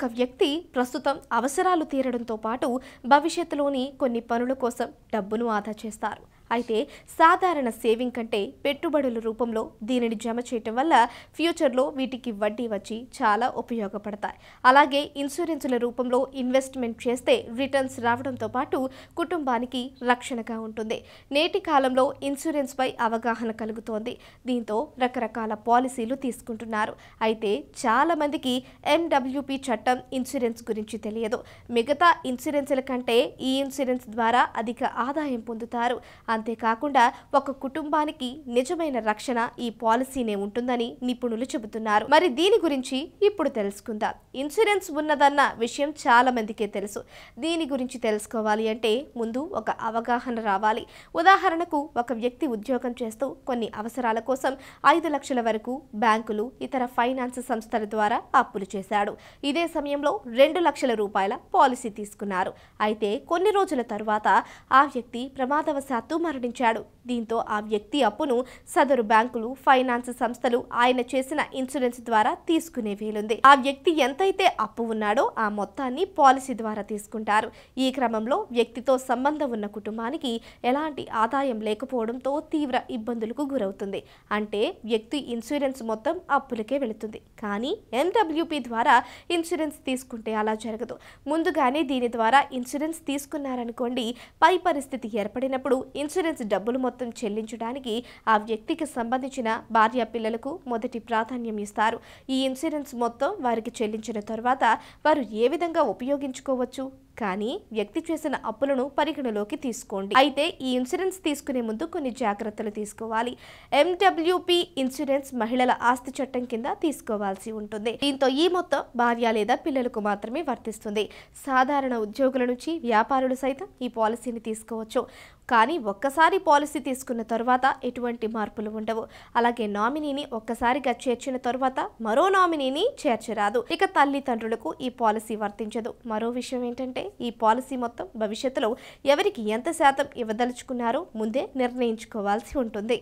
ఒక వ్యక్తి ప్రస్తుతం అవసరాలు తీరడంతో పాటు భవిష్యత్తులోని కొన్ని పనుల కోసం డబ్బును ఆదా చేస్తారు. అయితే సాధారణ సేవింగ్ కంటే పెట్టుబడుల రూపంలో దీనిని జమ చేయటం వల్ల ఫ్యూచర్లో వీటికి వడ్డీ వచ్చి చాలా ఉపయోగపడతాయి. అలాగే ఇన్సూరెన్సుల రూపంలో ఇన్వెస్ట్మెంట్ చేస్తే రిటర్న్స్ రావడంతో పాటు కుటుంబానికి రక్షణగా ఉంటుంది. నేటి కాలంలో ఇన్సూరెన్స్ పై అవగాహన కలుగుతోంది. దీంతో రకరకాల పాలసీలు తీసుకుంటున్నారు. అయితే చాలా మందికి MWP చట్టం ఇన్సూరెన్స్ గురించి తెలియదు. మిగతా ఇన్సూరెన్సుల కంటే ఈ ఇన్సూరెన్స్ ద్వారా అధిక ఆదాయం పొందుతారు. అంతేకాకుండా ఒక కుటుంబానికి నిజమైన రక్షణ ఈ పాలసీనే ఉంటుందని నిపుణులు చెబుతున్నారు. మరి దీని గురించి ఇప్పుడు తెలుసుకుందాం. ఇన్సూరెన్స్ ఉన్నదన్న విషయం చాలా మందికే తెలుసు. దీని గురించి తెలుసుకోవాలి అంటే ముందు ఒక అవగాహన రావాలి. ఉదాహరణకు ఒక వ్యక్తి ఉద్యోగం చేస్తూ కొన్ని అవసరాల కోసం 5 లక్షల వరకు బ్యాంకులు, ఇతర ఫైనాన్స్ సంస్థల ద్వారా అప్పులు చేశాడు. ఇదే సమయంలో 2 లక్షల రూపాయల పాలసీ తీసుకున్నారు. అయితే కొన్ని రోజుల తరువాత ఆ వ్యక్తి ప్రమాదవశాత్తు మరణించాడు. దీంతో ఆ వ్యక్తి అప్పును సదరు బ్యాంకులు, ఫైనాన్స్ సంస్థలు ఆయన చేసిన ఇన్సూరెన్స్ ద్వారా తీసుకునే వీలుంది. ఆ వ్యక్తి ఎంతైతే అప్పు ఉన్నాడో ఆ మొత్తాన్ని పాలసీ ద్వారా తీసుకుంటారు. ఈ క్రమంలో వ్యక్తితో సంబంధం ఉన్న కుటుంబానికి ఎలాంటి ఆదాయం లేకపోవడంతో తీవ్ర ఇబ్బందులకు గురవుతుంది. అంటే వ్యక్తి ఇన్సూరెన్స్ మొత్తం అప్పులకే వెళుతుంది. కానీ MWP ద్వారా ఇన్సూరెన్స్ తీసుకుంటే అలా జరగదు. ముందుగానే దీని ద్వారా ఇన్సూరెన్స్ తీసుకున్నారనుకోండి, పై పరిస్థితి ఏర్పడినప్పుడు ఇన్సూరెన్స్ డబ్బులు మొత్తం చెల్లించడానికి ఆ వ్యక్తికి సంబంధించిన భార్య పిల్లలకు మొదటి ప్రాధాన్యం ఇస్తారు. ఈ ఇన్సూరెన్స్ మొత్తం వారికి చెల్లించిన తర్వాత వారు ఏ విధంగా ఉపయోగించుకోవచ్చు? కానీ వ్యక్తి చేసిన అప్పులను పరిగణలోకి తీసుకోండి. అయితే ఈ ఇన్సూరెన్స్ తీసుకునే ముందు కొన్ని జాగ్రత్తలు తీసుకోవాలి. MWP ఇన్సూరెన్స్ మహిళల ఆస్తి చట్టం కింద తీసుకోవాల్సి ఉంటుంది. దీంతో ఈ మొత్తం భార్య లేదా పిల్లలకు మాత్రమే వర్తిస్తుంది. సాధారణ ఉద్యోగుల నుంచి వ్యాపారులు సైతం ఈ పాలసీని తీసుకోవచ్చు. కానీ ఒక్కసారి పాలసీ తీసుకున్న తర్వాత ఎటువంటి మార్పులు ఉండవు. అలాగే నామినీని ఒక్కసారిగా చేర్చిన తర్వాత మరో నామినీని చేర్చరాదు. ఇక తల్లిదండ్రులకు ఈ పాలసీ వర్తించదు. మరో విషయం ఏంటంటే ఈ పాలసీ మొత్తం భవిష్యత్తులో ఎవరికి ఎంత శాతం ఇవ్వదలుచుకున్నారో ముందే నిర్ణయించుకోవాల్సి ఉంటుంది.